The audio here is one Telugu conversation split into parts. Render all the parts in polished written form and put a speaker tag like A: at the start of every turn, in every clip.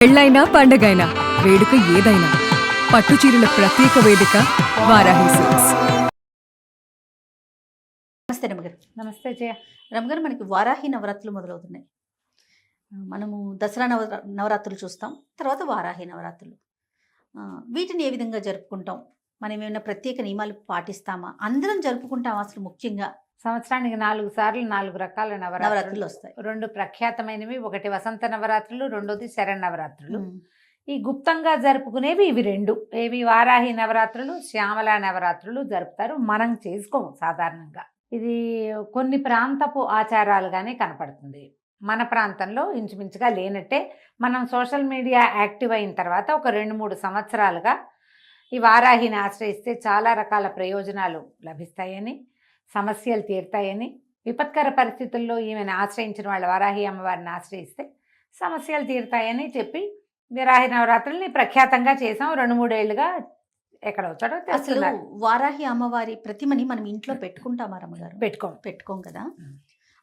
A: పెళ్ళైనా పండగైనా వేడుక ఏదైనా పట్టుచీరల ప్రత్యేక వేదిక వారాహి సిల్క్స్.
B: నమస్తే రమగారు.
C: నమస్తే జయ.
B: రమగారు, మనకి వారాహి నవరాత్రులు మొదలవుతున్నాయి. మనము దసరా నవరాత్రులు చూస్తాం, తర్వాత వారాహి నవరాత్రులు. వీటిని ఏ విధంగా జరుపుకుంటాం? మనం ఏమైనా ప్రత్యేక నియమాలు పాటిస్తామా? అందరం జరుపుకుంటాం. అసలు ముఖ్యంగా
C: సంవత్సరానికి 4 సార్లు 4 రకాల
B: నవరాత్రులు వస్తాయి.
C: 2 ప్రఖ్యాతమైనవి, ఒకటి వసంత నవరాత్రులు, రెండోది శరన్నవరాత్రులు. ఈ గుప్తంగా జరుపుకునేవి ఇవి 2. ఏవి? వారాహి నవరాత్రులు, శ్యామల నవరాత్రులు జరుపుతారు. మనం చేసుకోము సాధారణంగా. ఇది కొన్ని ప్రాంతపు ఆచారాలుగానే కనపడుతుంది. మన ప్రాంతంలో ఇంచుమించుగా లేనట్టే. మనం సోషల్ మీడియా యాక్టివ్ అయిన తర్వాత ఒక 2-3 సంవత్సరాలుగా ఈ వారాహిని ఆశ్రయిస్తే చాలా రకాల ప్రయోజనాలు లభిస్తాయని, సమస్యలు తీరుతాయని, విపత్కర పరిస్థితుల్లో ఈమెను ఆశ్రయించిన వాళ్ళ వారాహి అమ్మవారిని ఆశ్రయిస్తే సమస్యలు తీరుతాయని చెప్పి వారాహి నవరాత్రుల్ని ప్రఖ్యాతంగా చేసాం. 2-3 ఏళ్ళుగా ఎక్కడ వచ్చాడో
B: అసలు వారాహి అమ్మవారి ప్రతిమని మనం ఇంట్లో పెట్టుకుంటామా రమ్మగారు? పెట్టుకోం కదా.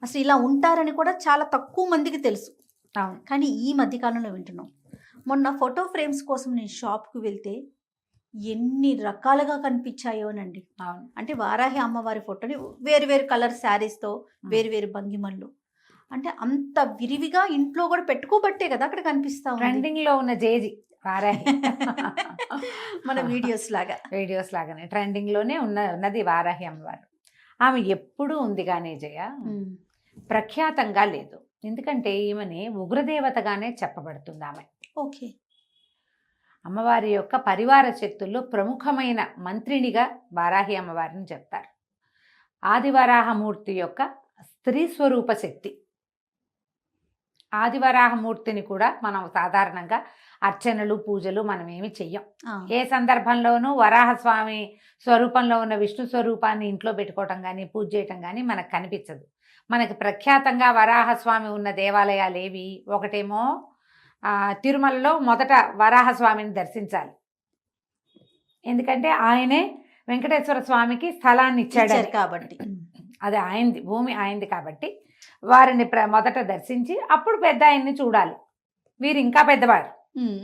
B: అసలు ఇలా ఉంటారని కూడా చాలా తక్కువ మందికి తెలుసు.
C: అవును.
B: కానీ ఈ మధ్యకాలంలో వింటున్నాం. మొన్న ఫోటో ఫ్రేమ్స్ కోసం నేను షాప్కి వెళ్తే ఎన్ని రకాలుగా కనిపించాయోనండి.
C: అవును.
B: అంటే వారాహి అమ్మవారి ఫోటోని వేరు వేరు కలర్ శారీస్తో, వేరు వేరు భంగిమల్లో, అంటే అంత విరివిగా ఇంట్లో కూడా పెట్టుకోబట్టే కదా అక్కడ కనిపిస్తా ఉంది.
C: ట్రెండింగ్ లో ఉన్న జేజీ వారాహి.
B: మన వీడియోస్
C: లాగానే ట్రెండింగ్ లోనే ఉన్నది వారాహి అమ్మవారు. ఆమె ఎప్పుడూ ఉంది కానీ జయ, ప్రఖ్యాతంగా లేదు. ఎందుకంటే ఈమెని ఉగ్రదేవతగానే చెప్పబడుతుంది ఆమె.
B: ఓకే.
C: అమ్మవారి యొక్క పరివార శక్తుల్లో ప్రముఖమైన మంత్రినిగా వారాహి అమ్మవారిని చెప్తారు. ఆదివరాహమూర్తి యొక్క స్త్రీ స్వరూప శక్తి. ఆదివరాహమూర్తిని కూడా మనం సాధారణంగా అర్చనలు, పూజలు మనం ఏమి చెయ్యం. ఏ సందర్భంలోనూ వరాహస్వామి స్వరూపంలో ఉన్న విష్ణు స్వరూపాన్ని ఇంట్లో పెట్టుకోవటం కానీ, పూజ చేయటం కానీ మనకు కనిపించదు. మనకి ప్రఖ్యాతంగా వరాహస్వామి ఉన్న దేవాలయాలు ఏవి? ఒకటేమో తిరుమలలో మొదట వరాహస్వామిని దర్శించాలి. ఎందుకంటే ఆయనే వెంకటేశ్వర స్వామికి స్థలాన్ని ఇచ్చాడు కాబట్టి, అది ఆయనది, భూమి ఆయనది కాబట్టి వారిని మొదట దర్శించి అప్పుడు పెద్ద ఆయన్ని చూడాలి. వీరు ఇంకా పెద్దవారు.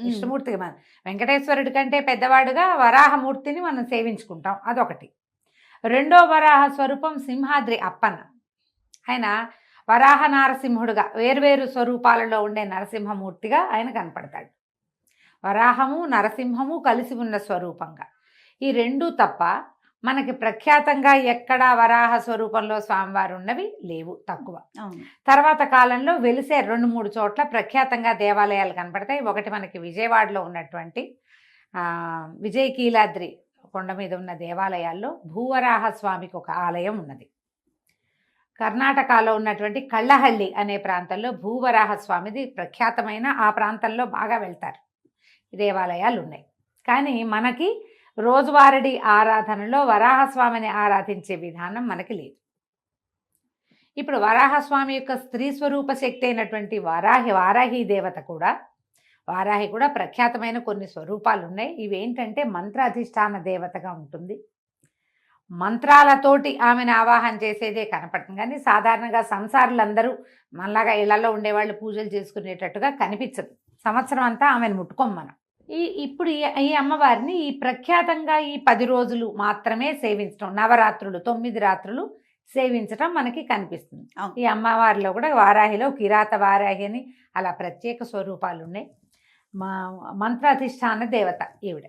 C: విష్ణుమూర్తికి మనం వెంకటేశ్వరుడి కంటే పెద్దవాడుగా వరాహమూర్తిని మనం సేవించుకుంటాం. అదొకటి. రెండో వరాహ స్వరూపం సింహాద్రి అప్పన్న. ఆయన వరాహ నారసింహుడుగా వేర్వేరు స్వరూపాలలో ఉండే నరసింహమూర్తిగా ఆయన కనపడతాడు. వరాహము నరసింహము కలిసి ఉన్న స్వరూపంగా. ఈ 2 తప్ప మనకి ప్రఖ్యాతంగా ఎక్కడా వరాహ స్వరూపంలో స్వామివారు ఉన్నవి లేవు, తక్కువ. తర్వాత కాలంలో వెలిసే 2-3 చోట్ల ప్రఖ్యాతంగా దేవాలయాలు కనపడతాయి. ఒకటి మనకి విజయవాడలో ఉన్నటువంటి విజయకీలాద్రి కొండ మీద ఉన్న దేవాలయాల్లో భూవరాహ స్వామికి ఒక ఆలయం ఉన్నది. కర్ణాటకలో ఉన్నటువంటి కళ్ళహల్లి అనే ప్రాంతంలో భూవరాహ స్వామిది ప్రఖ్యాతమైన, ఆ ప్రాంతంలో బాగా వెళ్తారు. దేవాలయాలు ఉన్నాయి. కానీ మనకి రోజువారీ ఆరాధనలో వరాహస్వామిని ఆరాధించే విధానం మనకి లేదు. ఇప్పుడు వరాహస్వామి యొక్క స్త్రీ స్వరూప శక్తి అయినటువంటి వారాహి దేవత కూడా, వారాహి కూడా ప్రఖ్యాతమైన కొన్ని స్వరూపాలు ఉన్నాయి. ఇవేంటంటే మంత్రాధిష్టాన దేవతగా ఉంటుంది. మంత్రాలతోటి ఆమెను ఆవాహన చేసేదే కనపడుతుంది. కానీ సాధారణంగా సంసారులందరూ మనలాగా ఇళ్లలో ఉండేవాళ్ళు పూజలు చేసుకునేటట్టుగా కనిపించదు. సంవత్సరం అంతా ఆమెను ముట్టుకోం మనం. ఇప్పుడు ఈ అమ్మవారిని ఈ ప్రఖ్యాతంగా ఈ 10 రోజులు మాత్రమే సేవించడం, నవరాత్రులు 9 రాత్రులు సేవించడం మనకి కనిపిస్తుంది. ఈ అమ్మవారిలో కూడా వారాహిలో కిరాత వారాహి అని అలా ప్రత్యేక స్వరూపాలు ఉన్నాయి. మంత్రాధిష్టాన దేవత ఈవిడ.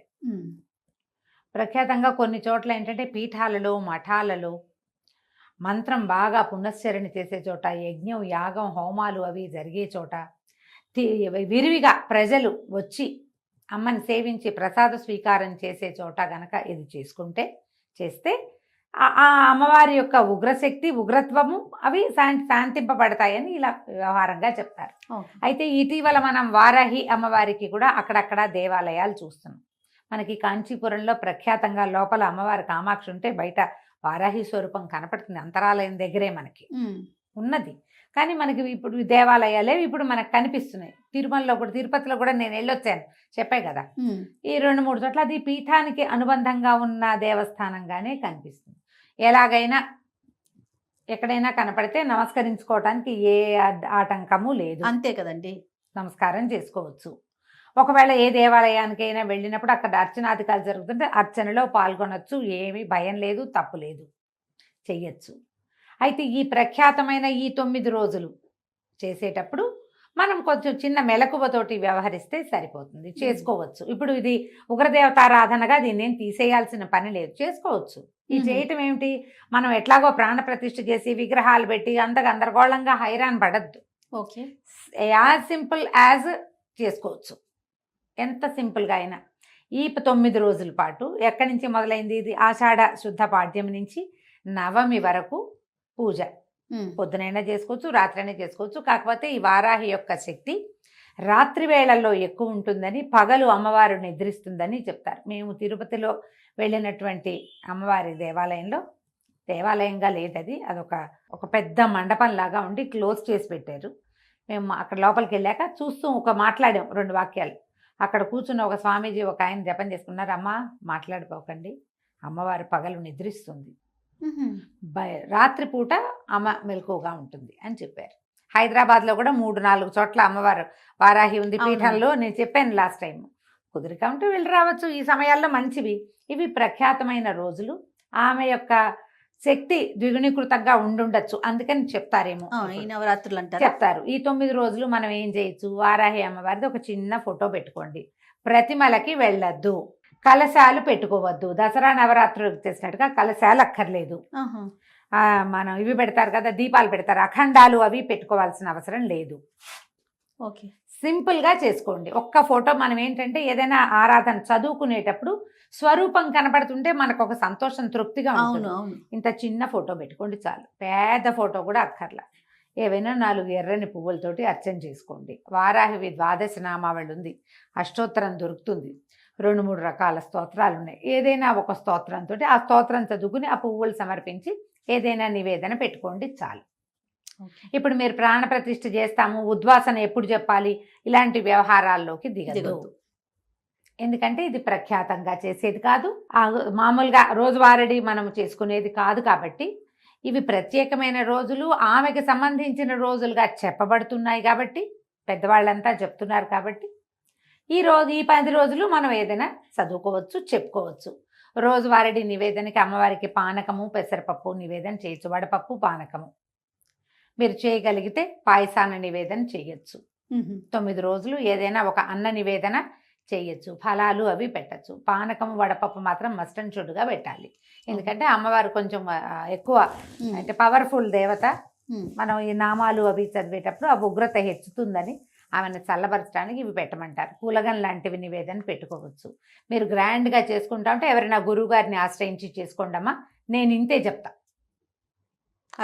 C: ప్రఖ్యాతంగా కొన్ని చోట్ల ఏంటంటే పీఠాలలో, మఠాలలో మంత్రం బాగా పునశ్చరణ చేసే చోట, యజ్ఞం, యాగం, హోమాలు అవి జరిగే చోట విరివిగా ప్రజలు వచ్చి అమ్మని సేవించి ప్రసాద స్వీకారం చేసే చోట గనక ఇది చేస్తే ఆ అమ్మవారి యొక్క ఉగ్రశక్తి, ఉగ్రత్వము అవి శాంతింపబడతాయని ఇలా వ్యవహారంగా చెప్తారు. అయితే ఇటీవల మనం వారాహి అమ్మవారికి కూడా అక్కడక్కడ దేవాలయాలు చూస్తున్నాం. మనకి కాంచీపురంలో ప్రఖ్యాతంగా లోపల అమ్మవారి కామాక్షి ఉంటే బయట వారాహి స్వరూపం కనపడుతుంది. అంతరాలయం దగ్గరే మనకి ఉన్నది. కానీ మనకి ఇప్పుడు దేవాలయాలే ఇప్పుడు మనకు కనిపిస్తున్నాయి. తిరుమలలో కూడా, తిరుపతిలో కూడా నేను వెళ్ళొచ్చాను, చెప్పాయి కదా. ఈ 2-3 చోట్ల అది పీఠానికి అనుబంధంగా ఉన్న దేవస్థానంగానే కనిపిస్తుంది. ఎలాగైనా ఎక్కడైనా కనపడితే నమస్కరించుకోవటానికి ఏ ఆటంకము లేదు.
B: అంతే కదండి,
C: నమస్కారం చేసుకోవచ్చు. ఒకవేళ ఏ దేవాలయానికైనా వెళ్ళినప్పుడు అక్కడ అర్చనాధికారులు జరుగుతుంటే అర్చనలో పాల్గొనొచ్చు, ఏమీ భయం లేదు, తప్పు లేదు, చెయ్యొచ్చు. అయితే ఈ ప్రఖ్యాతమైన ఈ 9 రోజులు చేసేటప్పుడు మనం కొంచెం చిన్న మెలకువతోటి వ్యవహరిస్తే సరిపోతుంది, చేసుకోవచ్చు. ఇప్పుడు ఇది ఉగ్రదేవతారాధనగా దీన్ని ఏం తీసేయాల్సిన పని లేదు, చేసుకోవచ్చు. ఈ చేయటం ఏమిటి, మనం ఎట్లాగో ప్రాణప్రతిష్ఠ చేసి విగ్రహాలు పెట్టి అంత గందరగోళంగా హైరాన్ పడద్దు.
B: ఓకే,
C: యాజ్ సింపుల్ యాజ్ చేసుకోవచ్చు, ఎంత సింపుల్గా అయినా. ఈ 9 రోజుల పాటు ఎక్కడి నుంచి మొదలైంది, ఇది ఆషాఢ శుద్ధ పాడ్యం నుంచి నవమి వరకు పూజ. పొద్దునైనా చేసుకోవచ్చు, రాత్రైనా చేసుకోవచ్చు. కాకపోతే ఈ వారాహి యొక్క శక్తి రాత్రి వేళల్లో ఎక్కువ ఉంటుందని, పగలు అమ్మవారు నిద్రిస్తుందని చెప్తారు. మేము తిరుపతిలో వెళ్ళినటువంటి అమ్మవారి దేవాలయంగా లేదది, అదొక పెద్ద మండపం లాగా ఉండి క్లోజ్ చేసి పెట్టారు. మేము అక్కడ లోపలికి వెళ్ళాక చూస్తూ మాట్లాడాం 2 వాక్యాలు. అక్కడ కూర్చున్న ఒక స్వామీజీ ఒక ఆయన జపం చేసుకున్నారు. అమ్మ మాట్లాడిపోకండి, అమ్మవారు పగలు నిద్రిస్తుంది, రాత్రిపూట అమ్మ మెలకువగా ఉంటుంది అని చెప్పారు. హైదరాబాద్లో కూడా 3-4 చోట్ల అమ్మవారు వారాహి ఉంది పీఠంలో. నేను చెప్పాను లాస్ట్ టైం, కుదిరిక ఉంటే వెళ్ళి రావచ్చు. ఈ సమయాల్లో మంచివి. ఇవి ప్రఖ్యాతమైన రోజులు. ఆమె యొక్క శక్తి ద్విగుణీకృతంగా ఉండుండొచ్చు, అందుకని చెప్తారేమో
B: ఈ నవరాత్రులు అంటారు.
C: చెప్తారు. ఈ 9 రోజులు మనం ఏం చేయొచ్చు, వారాహి అమ్మవారిది ఒక చిన్న ఫోటో పెట్టుకోండి, ప్రతిమలకి వెళ్ళొద్దు, కలశాలు పెట్టుకోవద్దు. దసరా నవరాత్రులకు చేసినట్టుగా కలశాలు అక్కర్లేదు. మనం ఇవి పెడతారు కదా, దీపాలు పెడతారు, అఖండాలు అవి పెట్టుకోవాల్సిన అవసరం లేదు.
B: ఓకే,
C: సింపుల్గా చేసుకోండి. ఒక్క ఫోటో. మనం ఏంటంటే ఏదైనా ఆరాధన చదువుకునేటప్పుడు స్వరూపం కనపడుతుంటే మనకు ఒక సంతోషం, తృప్తిగా ఉంటుంది. ఇంత చిన్న ఫోటో పెట్టుకోండి చాలు, పెద్ద ఫోటో కూడా అక్కర్లా. ఏవైనా 4 ఎర్రని పువ్వులతోటి అర్చన చేసుకోండి. వారాహివి 12 నామావళి ఉంది, అష్టోత్తరం దొరుకుతుంది, 2-3 రకాల స్తోత్రాలు ఉన్నాయి. ఏదైనా ఒక స్తోత్రంతో ఆ స్తోత్రం చదువుకుని ఆ పువ్వులు సమర్పించి ఏదైనా నివేదన పెట్టుకోండి చాలు. ఇప్పుడు మీరు ప్రాణప్రతిష్ఠ చేస్తాము, ఉద్వాసన ఎప్పుడు చెప్పాలి, ఇలాంటి వ్యవహారాల్లోకి దిగదు. ఎందుకంటే ఇది ప్రఖ్యాతంగా చేసేది కాదు, మామూలుగా రోజువారీ మనం చేసుకునేది కాదు. కాబట్టి ఇవి ప్రత్యేకమైన రోజులు, ఆమెకి సంబంధించిన రోజులుగా చెప్పబడుతున్నాయి. కాబట్టి పెద్దవాళ్ళంతా చెప్తున్నారు. కాబట్టి ఈ 10 రోజులు మనం ఏదైనా చదువుకోవచ్చు, చెప్పుకోవచ్చు. రోజువారీ నివేదనకి అమ్మవారికి పానకము, పెసరపప్పు నివేదన చేయొచ్చు, వడపప్పు, పానకము. మీరు చేయగలిగితే పాయసాన నివేదన చేయొచ్చు. 9 రోజులు ఏదైనా ఒక అన్న నివేదన చేయొచ్చు, ఫలాలు అవి పెట్టచ్చు. పానకము, వడపప్పు మాత్రం మస్ట్ అండ్ షుడ్గా పెట్టాలి. ఎందుకంటే అమ్మవారు కొంచెం ఎక్కువ అంటే పవర్ఫుల్ దేవత. మనం ఈ నామాలు అవి చదివేటప్పుడు ఆ ఉగ్రత హెచ్చుతుందని ఆమెను చల్లబరచడానికి ఇవి పెట్టమంటారు. పూలగన్ లాంటివి నివేదన పెట్టుకోవచ్చు. మీరు గ్రాండ్గా చేసుకుంటా ఉంటే ఎవరైనా గురువు గారిని ఆశ్రయించి చేసుకోండమ్మా, నేను ఇంతే చెప్తా,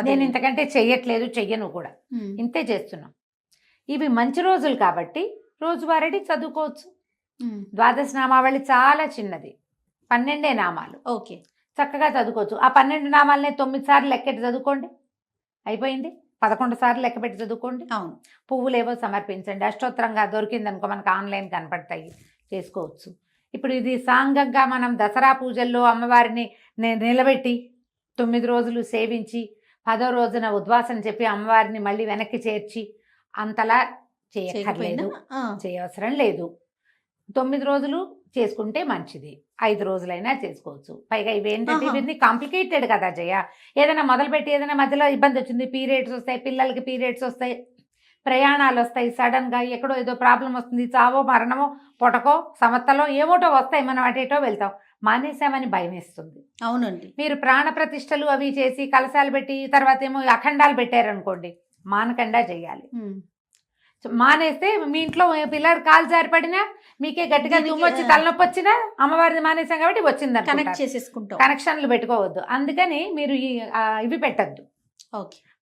C: నేను ఇంతకంటే చెయ్యట్లేదు, చెయ్యను కూడా, ఇంతే చేస్తున్నాం. ఇవి మంచి రోజులు కాబట్టి రోజువారీ చదువుకోవచ్చు. 12 నామావళి చాలా చిన్నది, 12 నామాలు.
B: ఓకే,
C: చక్కగా చదువుకోవచ్చు. ఆ 12 నామాలనే 9 సార్లు లెక్కెట్టి చదువుకోండి, అయిపోయింది. 11 సార్లు లెక్క పెట్టి చదువుకోండి.
B: అవును,
C: పువ్వులు ఏవో సమర్పించండి. అష్టోత్తరంగా దొరికిందనుకో మనకు ఆన్లైన్ కనపడతాయి, చేసుకోవచ్చు. ఇప్పుడు ఇది సాంగంగా మనం దసరా పూజల్లో అమ్మవారిని నిలబెట్టి 9 రోజులు సేవించి 10వ రోజున ఉద్వాసన చెప్పి అమ్మవారిని మళ్ళీ వెనక్కి చేర్చి అంతలా చేయక్కర్లేదు, చేయవసరం లేదు. 9 రోజులు చేసుకుంటే మంచిది, 5 రోజులైనా చేసుకోవచ్చు. పైగా ఇవేంటంటే ఇవన్నీ కాంప్లికేటెడ్ కదా జయ. ఏదైనా మొదలుపెట్టి ఏదైనా మధ్యలో ఇబ్బంది వచ్చింది, పీరియడ్స్ వస్తాయి, పిల్లలకి పీరియడ్స్ వస్తాయి, ప్రయాణాలు వస్తాయి, సడన్గా ఎక్కడో ఏదో ప్రాబ్లం వస్తుంది, చావో మరణమో పొటకో సమత్తలో ఏమోటో వస్తాయి, మనం అటేటో వెళ్తాం, మానేసామని భయం వేస్తుంది.
B: అవునండి.
C: మీరు ప్రాణప్రతిష్టలు అవి చేసి కలశాలు పెట్టి తర్వాత ఏమో అఖండాలు పెట్టారనుకోండి, మానకుండా చేయాలి. మానేస్తే మీ ఇంట్లో పిల్లలు కాలు జారిపడినా మీకే గట్టిగా దుమ్మొచ్చి తలనొప్పి వచ్చినా అమ్మవారిని మానేసాం కాబట్టి వచ్చింది,
B: కనెక్ట్ చేసేసుకుంటాం,
C: కనెక్షన్లు పెట్టుకోవద్దు. అందుకని మీరు ఇవి పెట్టద్దు,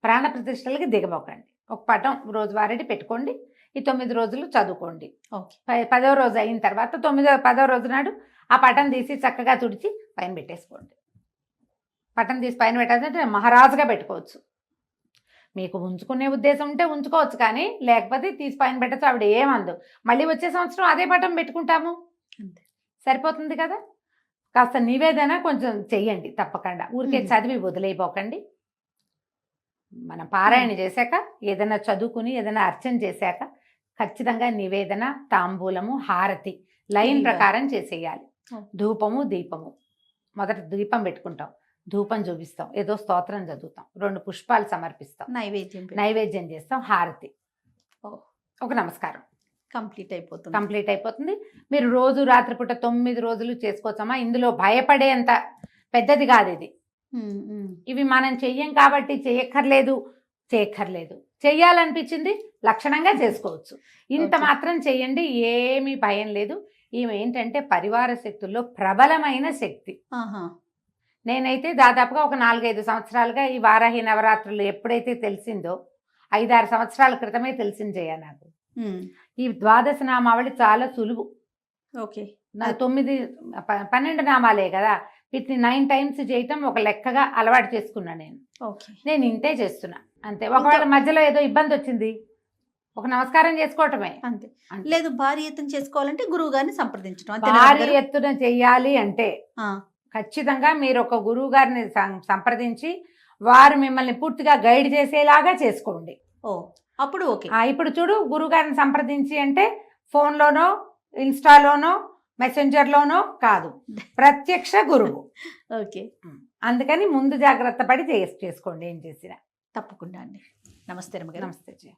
C: ప్రాణప్రతిష్టలకి దిగబోకండి. ఒక పటం రోజువారీ పెట్టుకోండి, ఈ 9 రోజులు చదువుకోండి. 10వ రోజు అయిన తర్వాత 10వ రోజు నాడు ఆ పటం తీసి చక్కగా తుడిచి పైన పెట్టేసుకోండి. పటం తీసి పైన పెట్టాలంటే మహారాజుగా పెట్టుకోవచ్చు. మీకు ఉంచుకునే ఉద్దేశం ఉంటే ఉంచుకోవచ్చు, కానీ లేకపోతే తీసి పైన పెట్టచ్చు, ఆవిడ ఏమందు. మళ్ళీ వచ్చే సంవత్సరం అదే పటం పెట్టుకుంటాము, సరిపోతుంది కదా. కాస్త నివేదన కొంచెం చెయ్యండి తప్పకుండా, ఊరికే చదివి వదిలేయపోకండి. మనం పారాయణ చేశాక ఏదైనా చదువుకుని ఏదైనా అర్చన చేశాక ఖచ్చితంగా నివేదన, తాంబూలము, హారతి లైన్
B: ఇలా.
C: ప్రకారం చేసేయాలి.
B: ఓ.
C: ధూపము, దీపము. మొదట దీపం పెట్టుకుంటాం, ధూపం చూపిస్తాం, ఏదో స్తోత్రం చదువుతాం, 2 పుష్పాలు సమర్పిస్తాం,
B: నైవేద్యం
C: నైవేద్యం చేస్తాం, హారతి,
B: ఓ.
C: ఒక నమస్కారం,
B: కంప్లీట్ అయిపోతుంది.
C: కంప్లీట్ అయిపోతుంది. మీరు రోజు రాత్రిపూట 9 రోజులు చేసుకోవచ్చమ్మా. ఇందులో భయపడేంత పెద్దది కాదు ఇది. ఇవి మనం చెయ్యం కాబట్టి చేయక్కర్లేదు, చెయ్యాలనిపించింది లక్షణంగా చేసుకోవచ్చు. ఇంత
B: Okay.
C: మాత్రం చెయ్యండి, ఏమీ భయం లేదు. ఈమె ఏంటంటే పరివార శక్తుల్లో ప్రబలమైన శక్తి.
B: ఆహా.
C: నేనైతే దాదాపుగా ఒక 4-5 సంవత్సరాలుగా ఈ వారాహి నవరాత్రులు ఎప్పుడైతే తెలిసిందో 5-6 సంవత్సరాల క్రితమే తెలిసింది జయ నాకు. ఈ ద్వాదశ నామావళి చాలా సులువు.
B: ఓకే.
C: నా 12 నామాలే కదా, వీటిని 9 టైమ్స్ చేయటం ఒక లెక్కగా అలవాటు చేసుకున్నాను నేను.
B: ఓకే.
C: నేను ఇంతే చేస్తున్నా అంతే. ఒకవేళ మధ్యలో ఏదో ఇబ్బంది వచ్చింది, ఒక నమస్కారం చేసుకోవటమే
B: అంతే.
C: అంతే.
B: లేదు భారీ ఎత్తున చేసుకోవాలంటే గురువు గారిని సంప్రదించడం.
C: భారీ ఎత్తున చెయ్యాలి అంటే ఖచ్చితంగా మీరు ఒక గురువు గారిని సంప్రదించి వారు మిమ్మల్ని పూర్తిగా గైడ్ చేసేలాగా చేసుకోండి.
B: ఓ, అప్పుడు ఓకే.
C: ఇప్పుడు చూడు, గురువు గారిని సంప్రదించి అంటే ఫోన్లోనో, ఇన్స్టాలోనో, మెసెంజర్లోనో కాదు, ప్రత్యక్ష గురువు.
B: ఓకే.
C: అందుకని ముందు జాగ్రత్త పడి చేసుకోండి ఏం చేసినా.
B: తప్పకుండా అండి. నమస్తే రమగారు.
C: నమస్తే జయ.